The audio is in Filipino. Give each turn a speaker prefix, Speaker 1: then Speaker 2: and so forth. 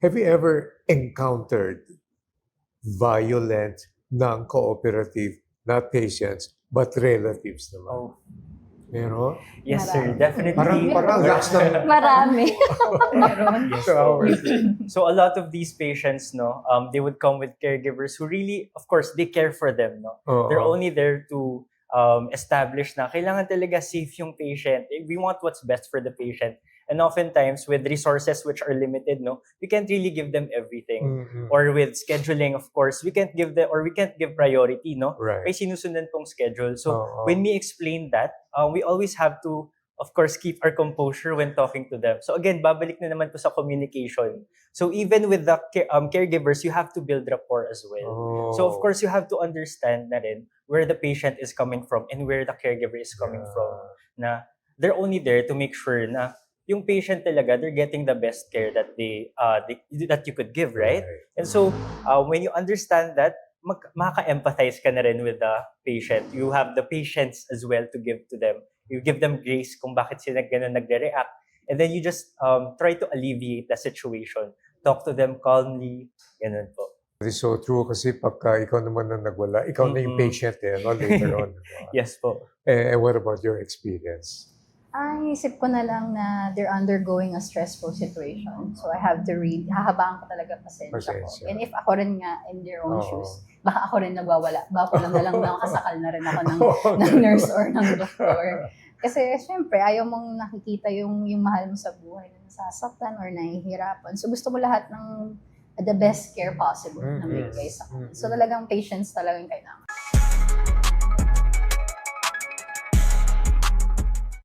Speaker 1: Have you ever encountered violent, non-cooperative, not patients, but relatives naman?
Speaker 2: Oh,
Speaker 1: Meron?
Speaker 2: yes sir,
Speaker 3: Marami.
Speaker 2: definitely.
Speaker 1: Parang last ng
Speaker 3: Marami.
Speaker 2: Meron. Yes,
Speaker 1: 2
Speaker 2: po.
Speaker 1: hours.
Speaker 2: So a lot of these patients, no, they would come with caregivers who really, of course, they care for them, no. They're
Speaker 1: Oo.
Speaker 2: only there to establish na kailangan talaga safe yung patient. We want what's best for the patient. And oftentimes, with resources which are limited, no, we can't really give them everything.
Speaker 1: Mhm.
Speaker 2: Or with scheduling, of course, we can't give priority, no.
Speaker 1: Right.
Speaker 2: May sinusundan pong schedule. So
Speaker 1: Oo.
Speaker 2: when we explain that, we always have to, of course, keep our composure when talking to them. So again, babalik na naman po sa communication. So even with the caregivers, you have to build rapport as well. So of
Speaker 1: Oh.
Speaker 2: course, you have to understand na rin where the patient is coming from and where the caregiver is coming from. Na they're only there to make sure na yung patient talaga, they're getting the best care that that you could give, right? And so when you understand that, makaka-empathize ka na rin with the patient. You have the patience as well to give to them. You give them grace kung bakit sila ganun nagre-react. And then you just try to alleviate the situation. Talk to them calmly. Ganun po.
Speaker 1: That is so true kasi pagka ikaw naman ang nagwala, ikaw na yung
Speaker 2: Mhm.
Speaker 1: patient no, later on. Diba?
Speaker 2: Yes po.
Speaker 1: What about your experience?
Speaker 3: Ang isip ko na lang na they're undergoing a stressful situation. So I have to read, hahabaan ko talaga pasensya ko.
Speaker 1: Pasensya.
Speaker 3: And if ako rin nga in their own
Speaker 1: Oo.
Speaker 3: shoes, baka ako rin nagwawala. Baka na lang nakasakal na rin ako ng nurse or ng doktor. Kasi syempre, ayaw mong nakikita yung mahal mo sa buhay na nasasaktan or nahihirapan. So gusto mo lahat ng the best care possible na
Speaker 1: Mhm.
Speaker 3: bigay sa kanila.
Speaker 1: Mhm.
Speaker 3: So talagang patience talagang kailangan.